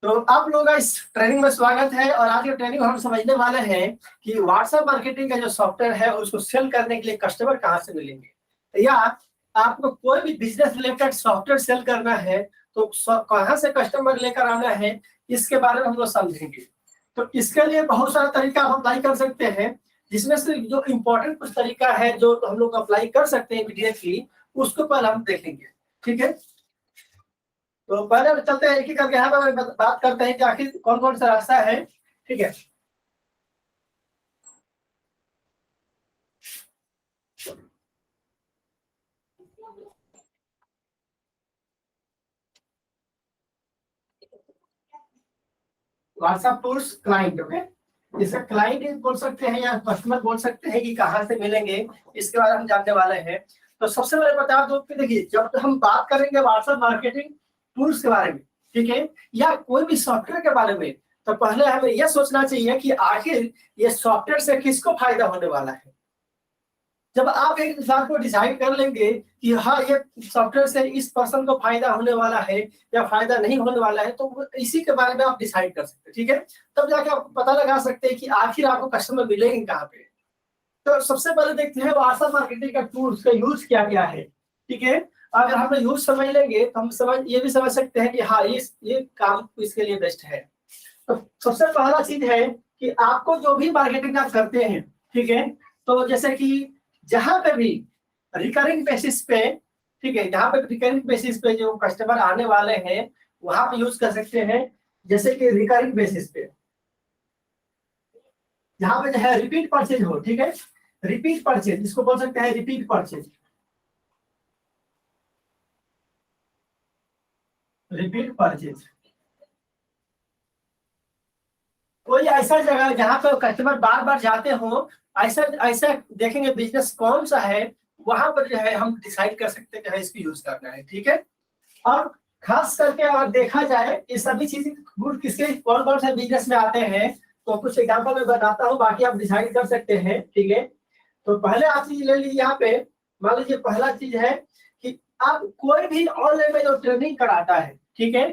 तो आप लोगों का इस ट्रेनिंग में स्वागत है। और आज के ट्रेनिंग में हम समझने वाले हैं कि व्हाट्सएप मार्केटिंग का जो सॉफ्टवेयर है उसको सेल करने के लिए कस्टमर कहाँ से मिलेंगे, या आपको कोई भी बिजनेस रिलेटेड सॉफ्टवेयर सेल करना है तो कहाँ से कस्टमर लेकर आना है, इसके बारे में हम लोग समझेंगे। तो इसके लिए बहुत सारा तरीका हम अप्लाई कर सकते हैं, जिसमें से जो इम्पोर्टेंट कुछ तरीका है जो हम लोग अप्लाई कर सकते हैं इमीडिएटली, उसको पहले हम देखेंगे। ठीक है, तो पहले चलते हैं एक एक करके यहाँ पे बात करते हैं कि आखिर कौन कौन सा रास्ता है। ठीक है, व्हाट्सएप टूल्स क्लाइंट। ओके, इसका क्लाइंट बोल सकते हैं या कस्टमर बोल सकते हैं कि कहाँ से मिलेंगे, इसके बारे में हम जानने वाले हैं। तो सबसे पहले बता दो कि देखिए, जब हम बात करेंगे व्हाट्सएप मार्केटिंग टूल्स के बारे में, ठीक है, या कोई भी सॉफ्टवेयर के बारे में, तो पहले हमें यह सोचना चाहिए कि आखिर ये सॉफ्टवेयर से किसको फायदा होने वाला है। जब आप एक बात को डिसाइड कर लेंगे कि हाँ, ये सॉफ्टवेयर से इस पर्सन को फायदा होने वाला है या फायदा नहीं होने वाला है, तो इसी के बारे में आप डिसाइड कर सकते हैं। ठीक है, तब जाके आप पता लगा सकते हैं कि आखिर आपको कस्टमर मिलेंगे कहाँ पे। तो सबसे पहले देखते हैं व्हाट्सएप मार्केटिंग का टूल्स का यूज क्या क्या है। ठीक है, अगर हम यूज समझ लेंगे तो हम ये भी समझ सकते हैं कि हाँ, ये काम इसके लिए बेस्ट है। तो सबसे पहला चीज है कि आपको जो भी मार्केटिंग आप करते हैं, ठीक है, तो जैसे कि जहां पे भी रिकरिंग बेसिस पे, ठीक है, जहां पे रिकरिंग बेसिस पे जो कस्टमर आने वाले हैं वहां पे यूज कर सकते हैं। जैसे कि रिकरिंग बेसिस पे जहां पे जो है रिपीट परचेज हो, ठीक है, रिपीट परचेज इसको बोल सकते हैं, रिपीट परचेज, रिपीट परचेज। कोई ऐसा जगह जहां पे कस्टमर बार बार जाते हो, ऐसा ऐसा देखेंगे बिजनेस कौन सा है, वहां पर जो है हम डिसाइड कर सकते हैं कि इसको यूज करना है। ठीक है, और खास करके अगर देखा जाए ये सभी चीजें गुड किसके कौन कौन से बिजनेस में आते हैं, तो कुछ एग्जाम्पल मैं बताता हूँ, बाकी आप डिसाइड कर सकते हैं। ठीक है, तो पहले आप चीज ले लीजिए। यहाँ पे मान लीजिए पहला चीज है कि आप कोई भी ऑनलाइन में जो ट्रेनिंग कराता है, ठीक है,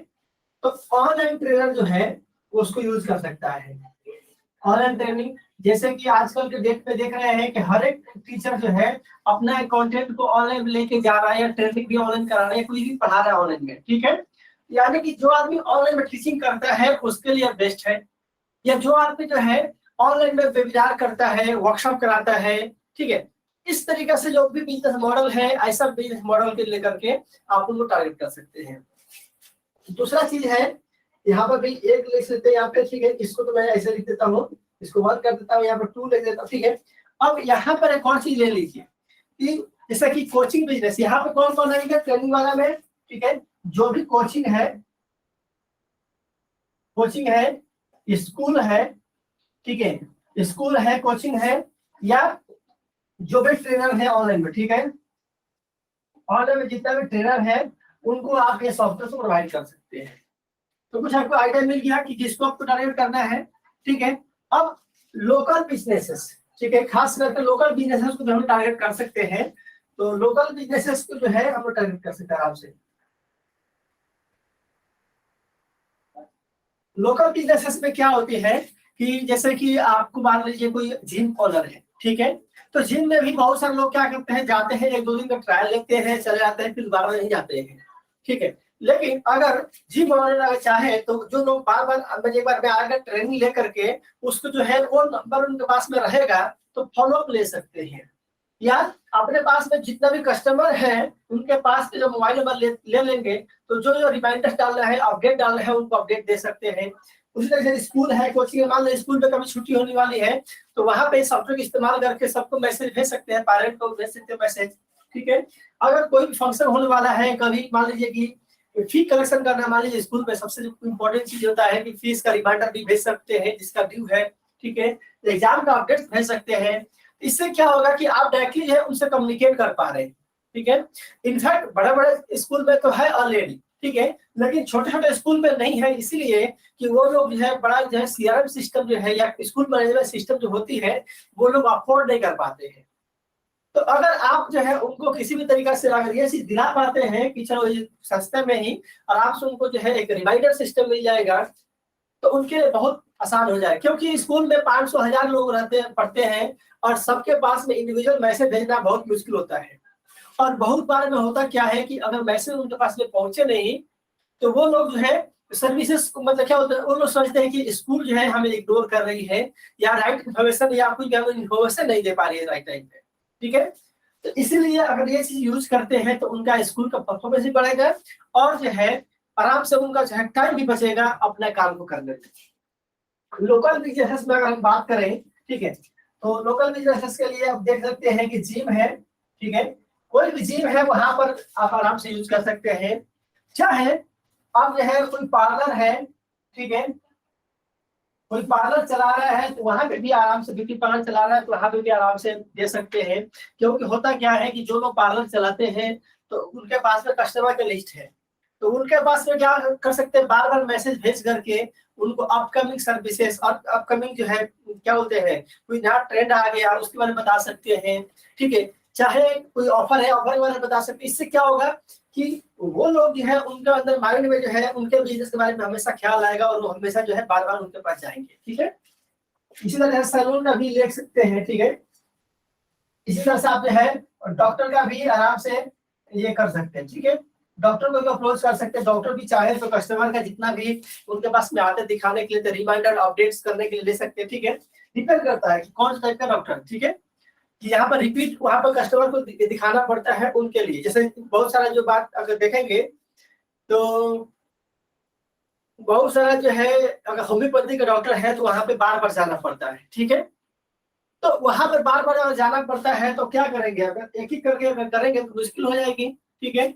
तो ऑनलाइन ट्रेनर जो है उसको यूज कर सकता है। ऑनलाइन ट्रेनिंग, जैसे कि आजकल के डेट पे देख रहे हैं कि हर एक टीचर जो है अपना कंटेंट को ऑनलाइन लेके जा रहा है, या ट्रेनिंग भी ऑनलाइन करा रहा है, कोई भी पढ़ा रहा है ऑनलाइन में। ठीक है, यानी कि जो आदमी ऑनलाइन में टीचिंग करता है उसके लिए बेस्ट है, या जो आदमी जो है ऑनलाइन में वेबिनार करता है, वर्कशॉप कराता है। ठीक है, इस तरीके से जो भी बिजनेस मॉडल है, ऐसा बिजनेस मॉडल के लेकर के आप उनको टारगेट कर सकते हैं। दूसरा चीज है, यहाँ पर भी एक लिख लेते हैं यहाँ पे। ठीक है, इसको तो मैं ऐसे लिख देता हूँ, इसको बंद कर देता हूँ, यहाँ पर 2 लिख देता हूँ। ठीक है, अब यहाँ पर एक और चीज ले लीजिए कि जैसा कि कोचिंग बिजनेस, यहाँ पे कौन कौन रहेगा ट्रेनिंग वाला में। ठीक है, जो भी कोचिंग है, कोचिंग है, स्कूल है, ठीक है, स्कूल है, कोचिंग है, या जो भी ट्रेनर है ऑनलाइन में, ठीक है, ऑनलाइन में जितना भी ट्रेनर है उनको आप ये सॉफ्टवेयर से प्रोवाइड कर सकते हैं। तो कुछ आपको आइडिया मिल गया कि किसको आपको टारगेट करना है। ठीक है, अब लोकल बिजनेसेस, ठीक है, खास करके लोकल बिजनेसेस को हम टारगेट कर सकते हैं। तो लोकल बिजनेसेस को जो है हम टारगेट कर सकते हैं आराम से। लोकल बिजनेसेस में क्या होती है कि जैसे कि आपको मान लीजिए कोई जिम ऑनर है, ठीक है, तो जिम में भी बहुत सारे लोग क्या करते हैं, जाते हैं, 1-2 दिन का ट्रायल लेते हैं, चले जाते हैं, फिर दोबारा नहीं जाते हैं। ठीक है, लेकिन अगर जिम ऑनर अगर चाहे तो जो लोग बार बार एक बार में आकर ट्रेनिंग लेकर के उसको जो है वो नंबर उनके पास में रहेगा, तो फॉलोअप ले सकते हैं, या अपने पास में जितना भी कस्टमर है उनके पास जो मोबाइल नंबर ले लेंगे, तो जो जो रिमाइंडर डालना है, अपडेट डालना है, उनको अपडेट दे सकते हैं। उसी तरह से स्कूल है, कोचिंग, मान लो स्कूल में कभी छुट्टी होने वाली है तो वहां पे सॉफ्टवेयर इस्तेमाल करके सबको मैसेज भेज सकते हैं, पेरेंट को भेज सकते हैं मैसेज। ठीक है, अगर कोई भी फंक्शन होने वाला है, कभी मान लीजिए कि फी कलेक्शन करना, मान लीजिए स्कूल में सबसे इम्पोर्टेंट चीज होता है कि फीस का रिमाइंडर भी भेज सकते हैं जिसका ड्यू है। ठीक है, एग्जाम का अपडेट भेज सकते हैं। इससे क्या होगा कि आप डायरेक्टली है उनसे कम्युनिकेट कर पा रहे हैं। ठीक है, इनफैक्ट बड़े बड़े स्कूल में तो है ऑलरेडी, ठीक है, लेकिन छोटे छोटे स्कूल में नहीं है, इसलिए कि वो लोग जो है बड़ा जो है सीआरएम सिस्टम जो है या स्कूल मैनेजमेंट सिस्टम जो होती है वो लोग अफोर्ड नहीं कर पाते हैं। तो अगर आप जो है उनको किसी भी तरीका से अगर ये चीज दिला पाते हैं कि चलो ये सस्ते में ही आराम से उनको जो है एक रिमाइंडर सिस्टम मिल जाएगा, तो उनके लिए बहुत आसान हो जाए, क्योंकि स्कूल में 500 1000 लोग रहते हैं, पढ़ते हैं, और सबके पास में इंडिविजुअल मैसेज भेजना बहुत मुश्किल होता है। और बहुत बार में होता क्या है कि अगर मैसेज उनके पास में पहुंचे नहीं, तो वो लोग जो है सर्विसेज को मतलब क्या होता है, वो लोग समझते हैं कि स्कूल जो है हमें इग्नोर कर रही है, या राइट इन्फॉर्मेशन या कोई इन्फॉर्मेशन नहीं दे पा रही है राइट टाइम पे। ठीक है, तो इसीलिए अगर ये चीज यूज करते हैं तो उनका स्कूल का परफॉर्मेंस भी बढ़ेगा, और जो है आराम से उनका जो है टाइम भी बचेगा अपने काम को करने में। लोकल बिजनेस में अगर हम बात करें, ठीक है, तो लोकल बिजनेस के लिए आप देख सकते हैं कि जिम है, ठीक है, कोई भी जिम है वहां पर आप आराम से यूज कर सकते हैं। चाहे अब जो है कोई पार्लर है, ठीक है, कोई पार्लर चला रहा है तो वहां पे भी आराम से, ब्यूटी पार्लर चला रहा है तो वहां पे भी आराम से दे सकते हैं। क्योंकि होता क्या है कि जो लोग पार्लर चलाते हैं तो उनके पास में कस्टमर की लिस्ट है, तो उनके पास में क्या कर सकते हैं, बार बार मैसेज भेज करके उनको अपकमिंग सर्विसेज और अपकमिंग जो है क्या बोलते हैं, कोई नया ट्रेंड आ गया उसके बारे में बता सकते हैं। ठीक है, चाहे कोई ऑफर है ऑफर के बारे में बता सकते हैं। इससे क्या होगा कि वो लोग जो है उनके अंदर माइंड में जो है उनके बिजनेस के बारे में हमेशा ख्याल आएगा, और वो हमेशा जो है बार बार उनके पास जाएंगे। ठीक है, इसी तरह सैलून का भी ले सकते हैं। ठीक है, इसी तरह से आप जो है डॉक्टर का भी आराम से ये कर सकते हैं। ठीक है, डॉक्टर को भी अप्रोच कर सकते हैं। डॉक्टर भी चाहे तो कस्टमर का जितना भी उनके पास में आते दिखाने के लिए, तो रिमाइंडर अपडेट्स करने के लिए ले सकते हैं। ठीक है, डिपेंड करता है कि कौन सा टाइप का डॉक्टर। ठीक है, कि यहाँ पर रिपीट वहां पर कस्टमर को दिखाना पड़ता है उनके लिए। जैसे बहुत सारा जो बात अगर देखेंगे तो बहुत सारा जो है अगर होम्योपैथी का डॉक्टर है तो वहां पे बार बार जाना पड़ता है। ठीक है, तो वहां पर बार बार अगर जाना पड़ता है तो क्या करेंगे, अगर एक ही करके अगर करेंगे तो मुश्किल हो जाएगी। ठीक है,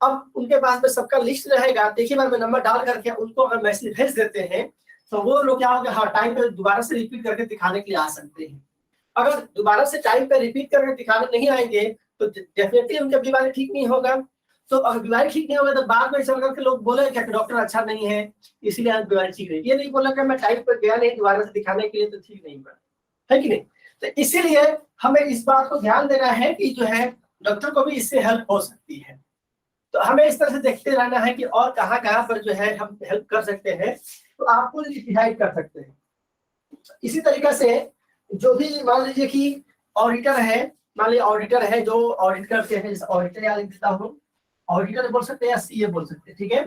अब उनके पास में सबका लिस्ट रहेगा, तो एक ही बार में नंबर डाल करके उनको अगर मैसेज भेज देते हैं तो वो लोग क्या होगा, हाँ टाइम पे दोबारा से रिपीट करके दिखाने के लिए आ सकते हैं। अगर दोबारा से टाइम पे रिपीट करके दिखाने नहीं आएंगे तो डेफिनेटली उनका बीमारी ठीक नहीं होगा। तो अगर बीमारी ठीक नहीं होगा तो बाद में चल करके लोग बोले कि डॉक्टर अच्छा नहीं है इसलिए आज बीमारी ठीक नहीं, ये नहीं बोला कि मैं टाइम पर गया नहीं दोबारा से दिखाने के लिए तो ठीक नहीं हुआ, है कि नहीं। तो इसीलिए हमें इस बात को ध्यान देना है कि जो है डॉक्टर को भी इससे हेल्प हो सकती है। तो हमें इस तरह से देखते रहना है कि और कहाँ कहाँ पर जो है हम हेल्प कर सकते हैं, तो आपको डिसाइड कर सकते हैं। इसी तरीके से जो भी मान लीजिए कि ऑडिटर है, मान लीजिए ऑडिटर है जो ऑडिट करते हैं, जैसे ऑडिटर या लिख देता हूँ, ऑडिटर बोल सकते हैं या सीए बोल सकते हैं। ठीक है,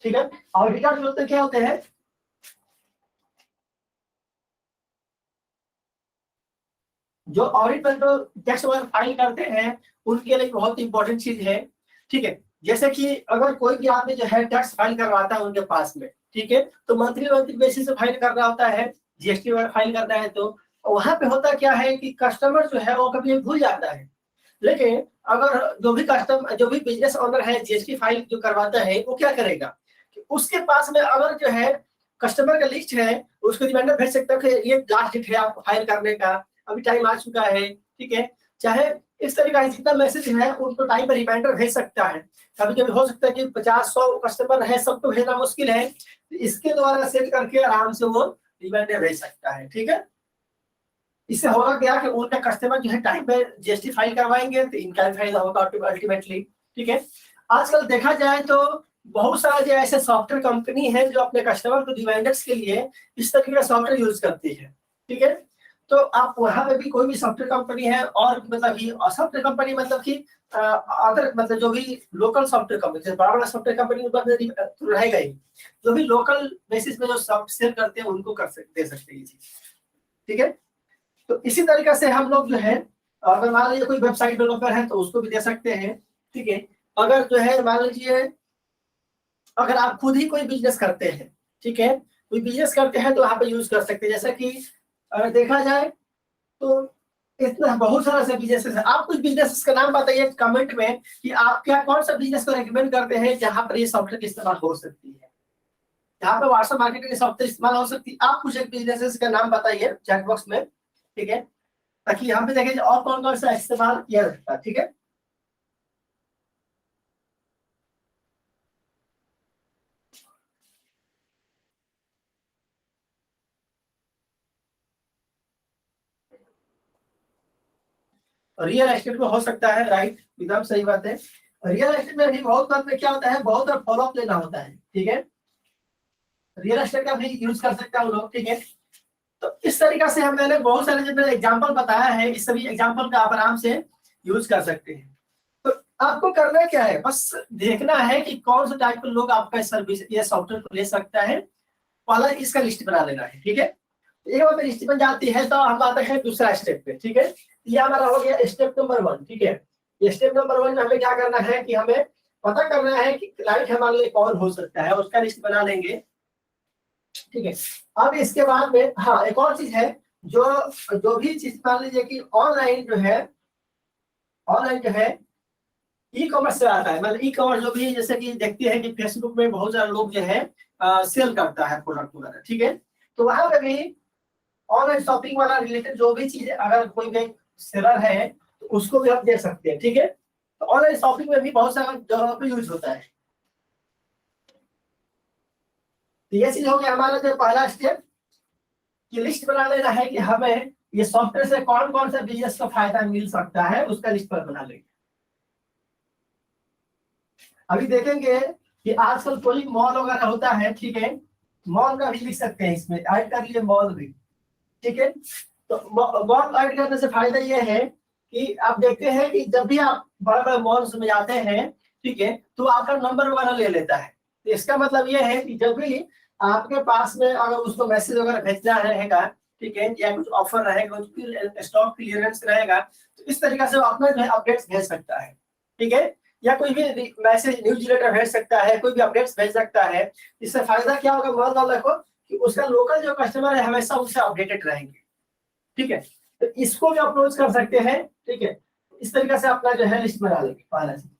ठीक है, ऑडिटर जो होते हैं क्या होते हैं, जो ऑडिट में जो टैक्स वगैरह फाइल करते हैं उनके लिए बहुत इंपॉर्टेंट चीज है। ठीक है, जैसे कि अगर कोई भी आदमी जो है टैक्स फाइल करवाता है उनके पास में, ठीक है, तो मंथली मंथली बेसिस से फाइल कर रहा होता है, जीएसटी वगैरह फाइल करता है, तो वहां पे होता क्या है कि कस्टमर जो है वो कभी भूल जाता है। लेकिन अगर जो भी बिजनेस ओनर है जीएसटी फाइल जो करवाता है वो क्या करेगा कि उसके पास में अगर जो है कस्टमर का लिस्ट है, उसको रिमाइंडर भेज सकता है कि ये लास्ट डेट है आपको फाइल करने का, अभी टाइम आ चुका है। ठीक है, चाहे इस तरीके से जितना मैसेज है उनको टाइम पर रिमाइंडर भेज सकता है। कभी कभी हो सकता है कि 50 100 कस्टमर है, सबको भेजना मुश्किल है, तो इसके द्वारा सेट करके आराम से वो रिमाइंडर भेज सकता है। ठीक है, इससे होगा क्या कि उनका कस्टमर जो है टाइम पे जीएसटी फाइल करवाएंगे तो इनका भी फायदा होगा अल्टीमेटली। ठीक है, आजकल देखा जाए तो बहुत सारे जो ऐसे सॉफ्टवेयर कंपनी है जो अपने कस्टमर को रिमाइंडर्स के लिए इस तरीके का सॉफ्टवेयर यूज करती है। ठीक है, तो आप वहां पे भी कोई भी सॉफ्टवेयर कंपनी है, और मतलब कि सॉफ्टवेयर कंपनी मतलब कि अदर मतलब जो भी लोकल सॉफ्टवेयर कंपनी, जैसे बड़ा बड़ा सॉफ्टवेयर कंपनी तो रहेगा ही, जो भी लोकल बेसिस पे जो सॉफ्टवेयर करते हैं उनको कर सकते दे सकते हैं ये चीज। ठीक है, तो इसी तरीके से हम लोग जो है अगर मान लीजिए कोई वेबसाइट डेवलपर है तो उसको भी दे सकते हैं। ठीक है, अगर जो है मान लीजिए अगर आप खुद ही कोई बिजनेस करते हैं, ठीक है, कोई बिजनेस करते हैं तो वहां पे यूज कर सकते हैं। जैसे कि अगर देखा जाए तो इतना बहुत सारा से बिजनेस है, आप कुछ बिजनेस का नाम बताइए कमेंट में कि आप क्या कौन सा बिजनेस को रेकमेंड करते हैं जहां पर ये सॉफ्टवेयर की इस्तेमाल हो सकती है, जहाँ पे व्हाट्सएप मार्केटिंग सॉफ्टवेयर इस्तेमाल हो सकती है। आप कुछ एक बिजनेस का नाम बताइए चैट बॉक्स में। ठीक है, ताकि यहाँ पे देखें और कौन कौन सा इस्तेमाल किया जाता है। ठीक है, रियल एस्टेट में हो सकता है, राइट, एकदम सही बात है। रियल एस्टेट में भी बहुत बार में क्या होता है, बहुत बार फॉलोअप लेना होता है, ठीक है। रियल एस्टेट का भी यूज कर सकते हैं हम लोग, ठीक है। तो इस तरीका से हम मैंने बहुत सारे जो एग्जाम्पल बताया है, इस सभी एग्जाम्पल का आप आराम से यूज कर सकते हैं। तो आपको करना क्या है, बस देखना है कि कौन सा टाइप के लोग आपका सर्विस ये सॉफ्टवेयर को ले सकता है, पहला इसका लिस्ट बना लेना है, ठीक है। एक बार लिस्ट बन जाती है तो हम आते हैं दूसरा स्टेप पे, ठीक है। ये हमारा हो गया स्टेप नंबर 1, ठीक है। ये स्टेप नंबर 1 में हमें क्या करना है कि हमें पता करना है कि क्लाइंट हमारे लिए कौन हो सकता है, उसका लिस्ट बना लेंगे, ठीक है। अब इसके बाद में हाँ एक और चीज है, जो जो भी चीज मान लीजिए कि ऑनलाइन जो है, ऑनलाइन जो है ई कॉमर्स से आता है, मतलब ई कॉमर्स जो भी जैसे कि देखते हैं कि फेसबुक में बहुत सारे लोग जो है सेल करता है प्रोडक्ट वगैरह, ठीक है। तो वहां पे भी ऑनलाइन शॉपिंग वाला रिलेटेड जो भी चीज अगर कोई भी सेलर है तो उसको भी आप देख सकते हैं, ठीक है। तो ऑनलाइन शॉपिंग में भी बहुत सारा जगह पे यूज होता है। तो ये चीज हो गया हमारा जो पहला स्टेप, कि लिस्ट बना लेना है कि हमें ये सॉफ्टवेयर से कौन कौन सा बिजनेस का फायदा मिल सकता है, उसका लिस्ट पर बना लेंगे। अभी देखेंगे कि आजकल कोई मॉल वगैरह होता है, ठीक है, मॉल का भी लिख सकते हैं, इसमें ऐड कर लिए मॉल भी, ठीक है। तो मॉल ऐड करने से फायदा ये है कि आप देखते हैं कि जब भी आप बड़े बड़े मॉल्स में जाते हैं, ठीक है, तो आपका नंबर वगैरह ले लेता है। तो इसका मतलब ये है कि जब भी आपके पास में अगर उसको मैसेज वगैरह भेजना रहेगा, ठीक है, या कुछ ऑफर रहेगा, कुछ स्टॉक क्लियरेंस रहेगा, तो इस तरीके से वो अपना जो है अपडेट्स भेज सकता है, ठीक है। या कोई भी मैसेज न्यूज लेटर भेज सकता है, कोई भी अपडेट्स भेज सकता है। इससे फायदा क्या होगा मॉल वाले को कि उसका लोकल जो कस्टमर है हमेशा उससे अपडेटेड रहेंगे, ठीक है। तो इसको भी अप्रोच कर सकते हैं, ठीक है। इस तरीके से अपना जो है लिस्ट बना लेंगे पहला चीज।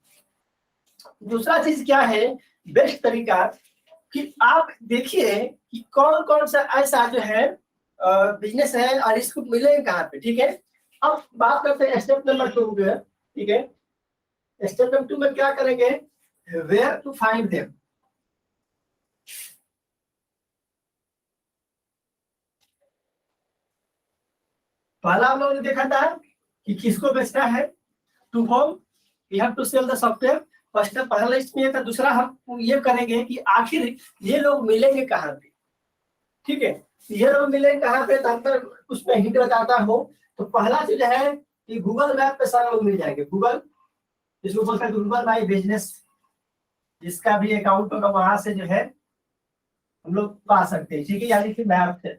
दूसरा चीज क्या है, बेस्ट तरीका कि आप देखिए कि कौन कौन सा ऐसा जो है बिजनेस है और इसको मिलेगा कहाँ पे, ठीक है। अब बात करते हैं स्टेप नंबर 2 पे, ठीक है। स्टेप नंबर 2 में क्या करेंगे, वेयर टू फाइंड देम। पहला हम लोगों ने देखा था कि किसको बेचना है, to whom we have to sell the software. First पहला लिस्ट में था। दूसरा हम ये करेंगे कि आखिर ये लोग मिलेंगे कहाँ पे, ठीक है। ये लोग मिलेंगे कहाँ पे, ताकि उसमें हिंट बताता हो। तो पहला चीज है कि गूगल मैप पे सारे लोग मिल जाएंगे। गूगल, जिसको बोलते हैं गूगल माई बिजनेस, जिसका भी अकाउंट होगा वहां से जो है हम लोग पा सकते हैं, ठीक है। यानी कि मैप से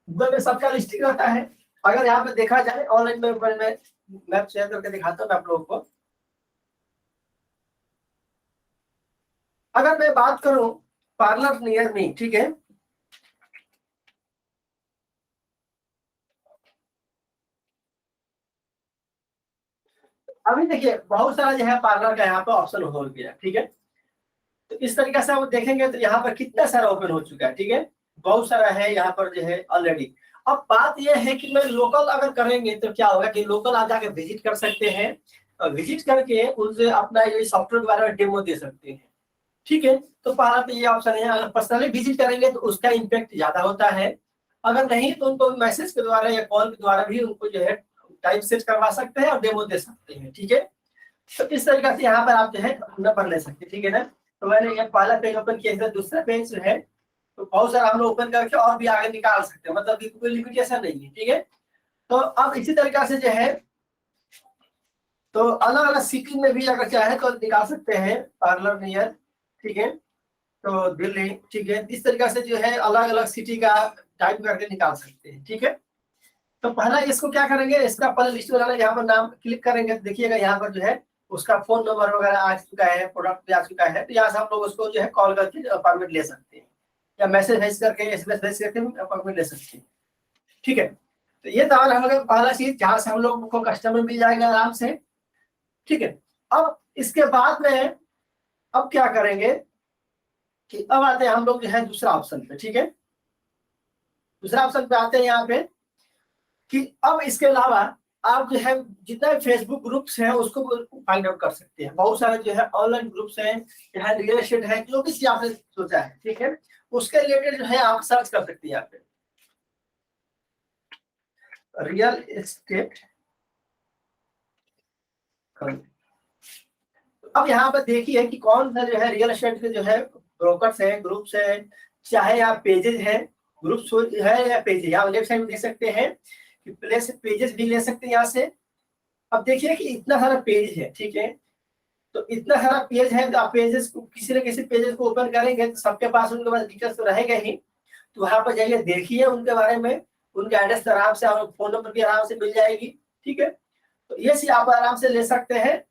गूगल में सबका लिस्टिंग रहता है। अगर यहाँ पे देखा जाए ऑनलाइन में मैप शेयर करके दिखाता हूँ मैं आप लोगों को। अगर मैं बात करूं पार्लर नियर मी, ठीक है, अभी देखिए बहुत सारा जो है पार्लर का यहाँ पे ऑप्शन हो गया, ठीक है। तो इस तरीके से आप देखेंगे तो यहाँ पर कितना सारा ओपन हो चुका है, ठीक है। बहुत सारा है यहाँ पर जो है ऑलरेडी। अब बात यह है कि मैं लोकल अगर करेंगे तो क्या होगा कि लोकल आ जाकर विजिट कर सकते हैं, और विजिट करके उनसे अपना ये सॉफ्टवेयर के बारे में डेमो दे सकते हैं, ठीक है। तो पहला तो ये ऑप्शन है। अगर पर्सनली विजिट करेंगे तो उसका इम्पैक्ट ज्यादा होता है। अगर नहीं तो उनको मैसेज के द्वारा या कॉल के द्वारा भी उनको जो है टाइम सेट करवा सकते हैं और डेमो दे सकते हैं, ठीक है। तो इस तरीके से यहाँ पर आप जो है नंबर ले सकते हैं, ठीक है ना। तो मैंने ये पहला पेज ओपन किया है, दूसरा पेज जो है तो बहुत सारा हम लोग ओपन करके और भी आगे निकाल सकते हैं, मतलब कि कोई लिमिटेशन नहीं है, ठीक है। तो अब इसी तरीके से जो है तो अलग अलग सिटी में भी अगर चाहे तो निकाल सकते हैं पार्लर नियर, ठीक है। तो दिल्ली, ठीक है। इस तरीके से जो है अलग अलग सिटी का टाइप करके निकाल सकते हैं, ठीक है। तो पहला इसको क्या करेंगे, इसका पहले लिस्ट बनाना, यहाँ पर नाम क्लिक करेंगे तो देखिएगा यहाँ पर जो है उसका फोन नंबर वगैरह आ चुका है, प्रोडक्ट भी आ चुका है। तो यहाँ से हम लोग उसको जो है कॉल करके अपॉइंटमेंट ले सकते हैं, या मैसेज भेज करके एसएमएस भेज करके अपॉइंटमेंट ले सकते हैं, ठीक है। तो ये था हमारा पहला चीज जहाँ से हम लोग को कस्टमर मिल जाएगा आराम से, ठीक है। अब इसके बाद में अब क्या करेंगे कि अब आते हैं हम लोग जो है दूसरा ऑप्शन पे, ठीक है। दूसरा ऑप्शन पे आते हैं यहाँ पे कि अब इसके अलावा आप जो है जितना भी फेसबुक ग्रुप्स हैं उसको फाइंड आउट कर सकते हैं। बहुत सारे जो है ऑनलाइन ग्रुप्स हैं, चाहे रियल एस्टेट है, जो भी चीज आपने सोचा है, ठीक है, उसके रिलेटेड जो है आप सर्च कर सकते हैं यहाँ पे रियल एस्टेट अब यहाँ पर देखिए कि कौन सा जो है रियल एस्टेट के जो है ब्रोकर्स है, ग्रुप्स है, चाहे आप पेजेस है, ग्रुप्स है या पेजेस, यहाँ लेफ्ट साइड में देख सकते हैं कि प्लेस पेजेस भी ले सकते हैं यहाँ से। अब देखिए कि इतना सारा पेज है, ठीक है, तो इतना सारा पेज है, तो आप पेजेस को किसी न किसी पेजेस को ओपन करेंगे तो सबके पास उनके पास डिटेल्स तो रहेगा ही, तो वहां पर जाइए देखिए उनके बारे में, उनके एड्रेस आराम से और फोन नंबर भी आराम से मिल जाएगी, ठीक है। तो ये चीज आप आराम से ले सकते हैं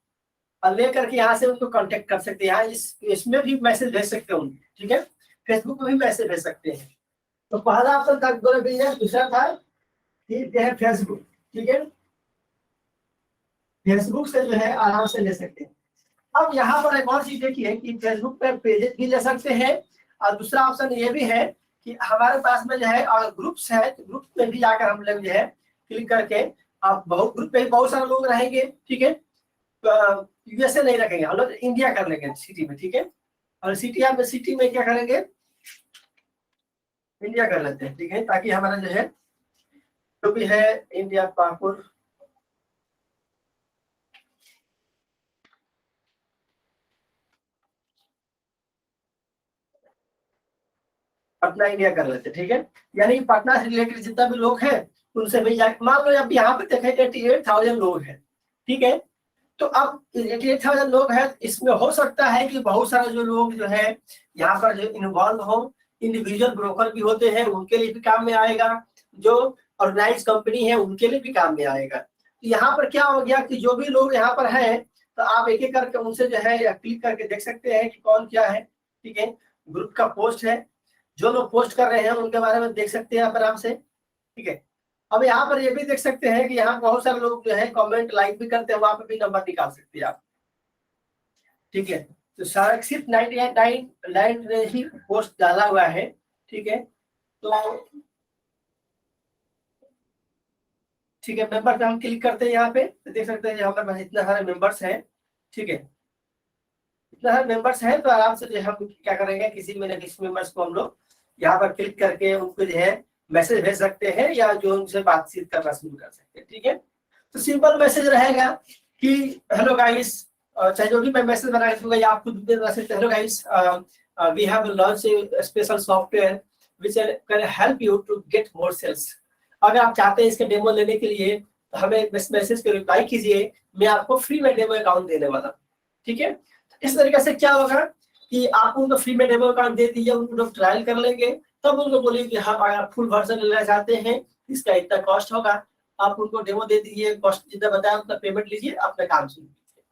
और ले करके यहाँ से उनको कांटेक्ट कर सकते हैं। यहाँ इसमें भी मैसेज भेज सकते हैं उनको, ठीक है, फेसबुक में भी मैसेज भेज सकते हैं। तो पहला ऑप्शन था गूगल बिजनेस, दूसरा था फेसबुक, ठीक है, फेसबुक से जो है आराम से ले सकते हैं। अब यहाँ पर एक और चीज देखिए कि फेसबुक पे पेजेस भी ले सकते हैं, और दूसरा ऑप्शन ये भी है कि हमारे पास में जो है और ग्रुप्स है, तो ग्रुप में भी जाकर हम लोग जो है क्लिक करके, आप बहुत ग्रुप में बहुत सारे लोग रहेंगे, ठीक है, तो यूएसए नहीं रखेंगे, हम लोग इंडिया कर लेंगे सिटी में, ठीक है, और सिटी में क्या करेंगे, इंडिया कर लेते हैं, ठीक है, ताकि हमारा जो है जो भी है इंडिया पाकुर पटना इंडिया कर लेते हैं, ठीक है। यानी पटना से रिलेटेड जितना भी लोग हैं उनसे मिल जाए। मान लो अब यहाँ पे देखें 88,000 लोग हैं, ठीक है, तो अब 88,000 लोग हैं, इसमें हो सकता है कि बहुत सारे जो लोग जो है यहाँ पर जो इन्वॉल्व हो, इंडिविजुअल ब्रोकर भी होते हैं, उनके लिए भी काम में आएगा, जो ऑर्गेनाइज कंपनी है उनके लिए भी काम में आएगा। तो यहाँ पर क्या हो गया कि जो भी लोग यहाँ पर हैं, तो आप एक एक करके उनसे जो है क्लिक करके देख सकते हैं कि कौन क्या है, ठीक है, ग्रुप का पोस्ट है, जो लोग पोस्ट कर रहे हैं उनके बारे में देख सकते हैं आप आराम से, ठीक है। अब यहाँ पर ये भी देख सकते हैं कि यहाँ बहुत सारे लोग जो है कमेंट लाइक भी करते हैं, वहां पर भी नंबर निकाल सकते हैं आप, ठीक है। तो सारा सिर्फ 99 लाइन ही पोस्ट डाला हुआ है, ठीक है, तो ठीक है, मेंबर पे हम क्लिक करते हैं, यहाँ पे तो देख सकते हैं हमारे पास इतना सारे मेंबर्स हैं, ठीक है, इतना सारे मेंबर्स हैं, तो आराम से जो हम क्या करेंगे, किसी में ना किसी मेंबर्स को हम लोग यहाँ पर क्लिक करके उनको जो है मैसेज भेज सकते हैं, या जो उनसे बातचीत करना शुरू कर सकते हैं, ठीक है। तो सिंपल मैसेज रहेगा कि हेलो गाइस, चाहे जो भी मैं मैसेज बना के दूंगा या आप खुद भी message, hello guys, we have launch a special software which can help you to get more sales. अगर आप चाहते हैं इसके डेमो लेने के लिए तो हमें इस मैसेज को रिप्लाई कीजिए, मैं आपको फ्री में डेमो अकाउंट देने वाला हूं, ठीक है। इस तरीके से क्या होगा कि आप उनको फ्री में डेमो अकाउंट दे दीजिए, उनको लोग ट्रायल कर लेंगे, तब उनको बोलिए कि हाँ अगर आप फुल वर्जन लेना चाहते हैं इसका इतना कॉस्ट होगा, आप उनको डेमो दे दीजिए, कॉस्ट जितना बताया उतना पेमेंट लीजिए, अपना काम शुरू कीजिए।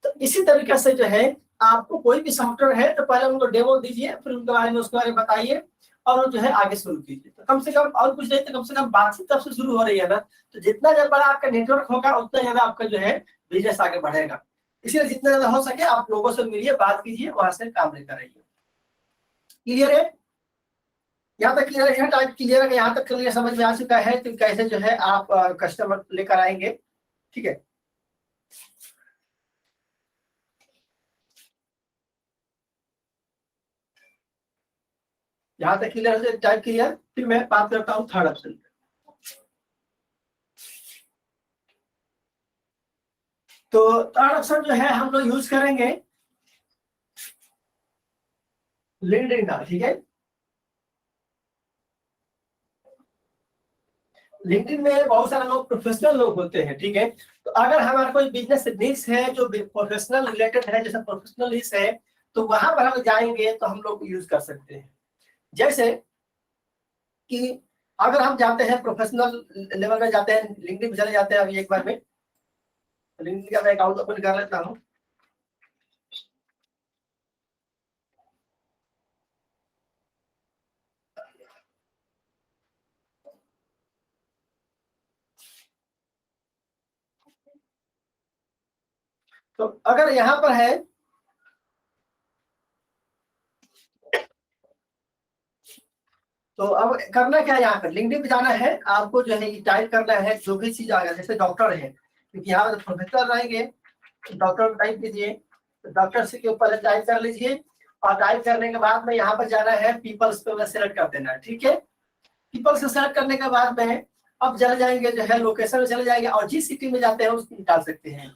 तो इसी तरीके से जो है आपको कोई भी सॉफ्टवेयर है तो पहले उनको डेमो दीजिए, फिर उनके बारे में उसके बारे में बताइए, और जो है आगे शुरू कीजिए। तो कम से कम और कुछ नहीं तो कम से कम बातचीत तब से शुरू हो रही है ना, तो जितना ज्यादा बड़ा आपका नेटवर्क होगा उतना ज्यादा आपका जो है बिजनेस आगे बढ़ेगा। इसलिए जितना ज्यादा हो सके आप लोगों से मिलिए, बात कीजिए, वहां से काम लेकर आइए। क्लियर है? यहाँ तक क्लियर है? टाइप क्लियर है? यहाँ तक क्लियर समझ में आ चुका है तो कैसे जो है आप कस्टमर लेकर आएंगे, ठीक है। यहाँ तक क्लियर है? Type clear. फिर मैं बात करता हूँ थर्ड ऑप्शन। तो थर्ड ऑप्शन जो है हम लोग यूज करेंगे लिंक्डइन का, ठीक है। लिंक्डइन में बहुत सारे लोग प्रोफेशनल लोग होते हैं, ठीक है। तो अगर हमारा कोई बिजनेस निश है जो प्रोफेशनल रिलेटेड है, जैसे प्रोफेशनल निश है, तो वहां पर हम जाएंगे तो हम लोग यूज कर सकते हैं। जैसे कि अगर हम जाते हैं प्रोफेशनल लेवल में जाते हैं, लिंक्डइन में चले जाते हैं, अभी एक बार में लिंक्डइन का मैं अकाउंट ओपन कर लेता हूँ। तो अगर यहाँ पर है तो अब करना क्या है, यहाँ पर लिंक्डइन पे जाना है आपको, जो है टाइप करना है जो भी चीज आएगा, जैसे डॉक्टर है क्योंकि यहाँ पर प्रोफेसर रहेंगे, डॉक्टर टाइप कीजिए, तो डॉक्टर से के ऊपर टाइप कर लीजिए, और टाइप करने के बाद में यहाँ पर जाना है पीपल्स पे सेलेक्ट कर देना है, ठीक है। पीपल्स से सेलेक्ट करने के बाद में अब चले जाएंगे जो है लोकेशन में चले जाएंगे, और जिस सिटी में जाते हैं उसको निकाल सकते हैं।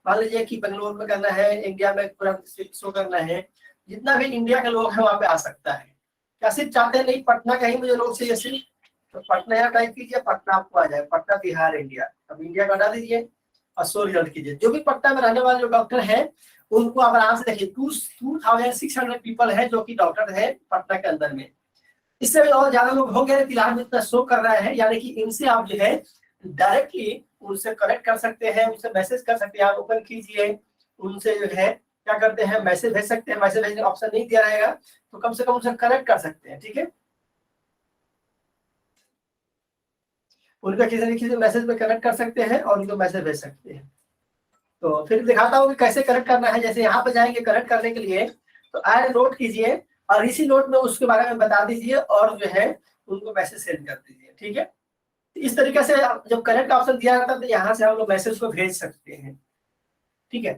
मान लीजिए कि बेंगलोर में करना है, इंडिया में पूरा शो करना है, जितना भी इंडिया के लोग हैं वहाँ पे आ सकता है। क्या सिर्फ चाहते हैं नहीं पटना का ही मुझे लोग चाहिए सिर्फ, तो पटना यहाँ टाइप कीजिए, पटना आपको आ जाए, पटना बिहार इंडिया। अब इंडिया का डाल दीजिए और सो रिजल्ट कीजिए। जो भी पटना में रहने वाले जो डॉक्टर हैं उनको आप आराम से देखिए, 2600 पीपल है जो कि डॉक्टर है पटना के अंदर में। इससे भी और ज्यादा लोग होंगे, फिलहाल में इतना शो कर रहा है, यानी कि इनसे आप जो है डायरेक्टली उनसे कनेक्ट कर सकते हैं, उनसे मैसेज कर सकते हैं। आप ओपन कीजिए, उनसे जो है क्या करते हैं, मैसेज भेज सकते हैं। मैसेज भेजने का ऑप्शन नहीं दिया रहेगा तो कम से कम उनसे कनेक्ट कर सकते हैं, ठीक है। उनका किसी न किसी मैसेज पे कनेक्ट कर सकते हैं और उनको मैसेज भेज सकते हैं। तो फिर दिखाता हूँ कि कैसे कनेक्ट करना है। जैसे यहाँ पे जाएंगे कनेक्ट करने के लिए, तो ऐड नोट कीजिए और इसी नोट में उसके बारे में बता दीजिए और जो है उनको मैसेज सेंड कर दीजिए, ठीक है। इस तरीके से जब कनेक्ट का ऑप्शन दिया जाता है तो यहाँ से हम लोग मैसेज को भेज सकते हैं, ठीक है।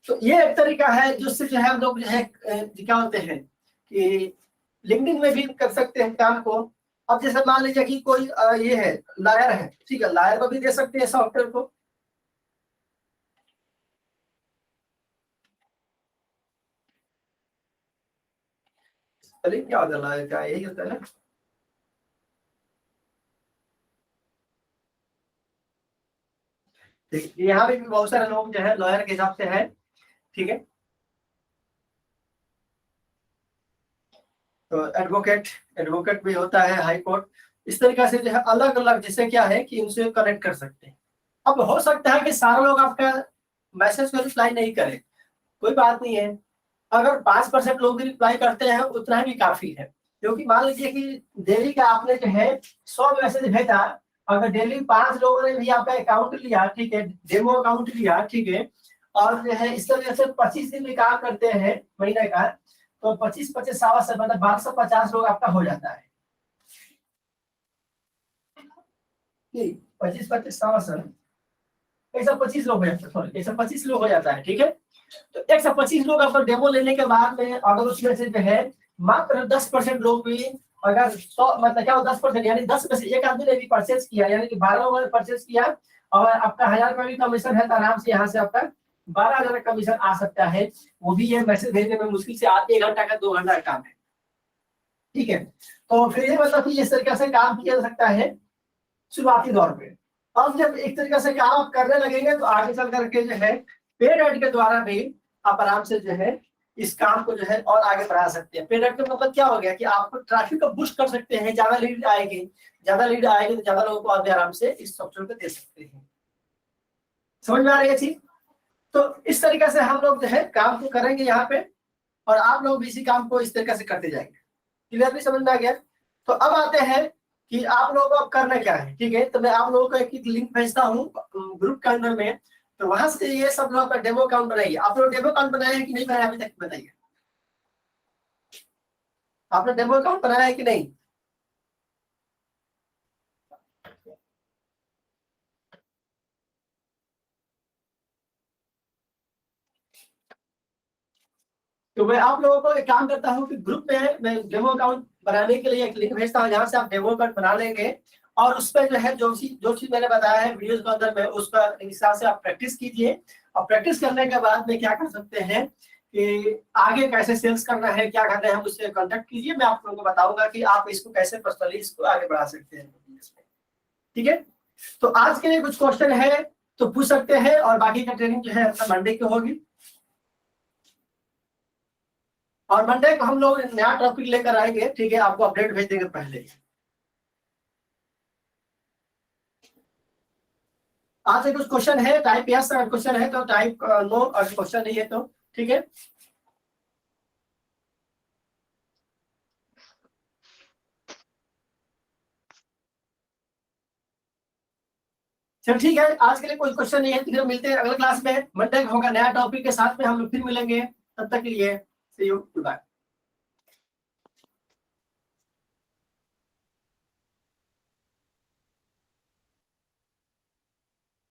तो ये एक तरीका है जिससे जो है हम लोग जो है क्या होते हैं कि लिंक्डइन में भी कर सकते हैं काम को। अब जैसे मान लीजिए कि कोई ये है लायर है, ठीक है, लायर पर भी दे सकते हैं सॉफ्टवेयर को। चलिए क्या होता है लायर का, यही होता है। यहाँ पे भी बहुत सारे लोग जो है लॉयर के हिसाब से है, ठीक है। तो एडवोकेट, एडवोकेट भी होता है, हाई कोर्ट। इस तरीके से जो है अलग अलग, जैसे क्या है कि इनसे कनेक्ट कर सकते हैं। अब हो सकता है कि सारे लोग आपका मैसेज को रिप्लाई नहीं करें, कोई बात नहीं है। अगर 5% लोग भी रिप्लाई करते हैं उतना ही काफी है। क्योंकि मान लीजिए कि डेली का आपने जो है 100 मैसेज भेजा, अगर डेली 5 लोगों ने भी आपका अकाउंट लिया, ठीक है, डेमो अकाउंट लिया, ठीक है, और जो है इस तरह से 25 दिन भी काम करते हैं महीने का, तो 25-25 सावा से मतलब 1250 लोग आपका हो जाता है। 25-25 सावा से 125 लोग हो जाता है, सॉरी 125 लोग हो जाता है, ठीक है। तो 125 लोग आपका डेमो लेने के बाद में अगर उसमें से जो है मात्र 10% लोग भी, अगर 100 मतलब क्या 10% यानी 10 में से एक आदमी ने भी परचेज किया, यानी कि 12 लोगों ने परचेज किया और आपका 1000 का भी कमीशन है, तो आराम से यहाँ से आपका 12,000 का कमीशन आ सकता है। वो भी ये मैसेज भेजने में मुश्किल से 1 घंटा का 2 घंटा का काम है, ठीक है। तो फिर ये मतलब कि इस तरीके से काम किया जा सकता है शुरुआती दौर पे। अब जब एक तरीके से काम आप करने लगेंगे तो आगे चल करके जो है पेड ऐड के द्वारा भी आप आराम से जो है इस काम को जो है और आगे बढ़ा सकते हैं। पेड ऐड का मतलब क्या हो गया कि आप ट्रैफिक को बूस्ट कर सकते हैं, ज्यादा लीड आएगी, ज्यादा लीड आएगी तो ज्यादा लोगों को आप आराम से इस सॉफ्टवेयर को दे सकते हैं। समझ में आ रही है चीज? तो इस तरीके से हम लोग जो है काम को करेंगे यहाँ पे, और आप लोग भी इसी काम को इस तरीके से करते जाएंगे। क्लियरली समझ में आ गया? तो अब आते हैं कि आप लोगों को अब करना क्या है, ठीक है। तो मैं आप लोगों को एक लिंक भेजता हूँ ग्रुप के अंदर में, तो वहां से ये सब लोग डेमो अकाउंट बनाइए। आप लोग डेमो अकाउंट बनाए हैं कि नहीं बनाया अभी तक, बताइए। आपने डेमो अकाउंट बनाया है कि नहीं? तो मैं आप लोगों को एक काम करता हूँ कि ग्रुप में मैं डेमो अकाउंट बनाने के लिए एक लिंक भेजता हूँ, जहाँ से आप डेमो अकाउंट बना लेंगे और उस पर जो है जो चीज मैंने बताया है वीडियोस के अंदर में, उसका हिसाब से आप प्रैक्टिस कीजिए। और प्रैक्टिस करने के बाद में क्या कर सकते हैं कि आगे कैसे सेल्स करना है, क्या करना है, मुझसे कांटेक्ट कीजिए। मैं आप लोगों को बताऊंगा कि आप इसको कैसे पर्सनली इसको आगे बढ़ा सकते हैं, ठीक है। तो आज के लिए कुछ क्वेश्चन है तो पूछ सकते हैं, और बाकी का ट्रेनिंग जो है अपना मंडे की होगी। और मंडे को हम लोग नया टॉपिक लेकर आएंगे, ठीक है, आपको अपडेट भेज देंगे पहले। आज से कुछ क्वेश्चन है, टाइप यस अगर क्वेश्चन है तो टाइप नो अगर क्वेश्चन नहीं है तो, ठीक है। चल ठीक है, आज के लिए कोई क्वेश्चन नहीं है, फिर मिलते हैं अगले क्लास में। मंडे होगा नया टॉपिक के साथ में, हम लोग फिर मिलेंगे। तब तक के लिए सी यू, बाय।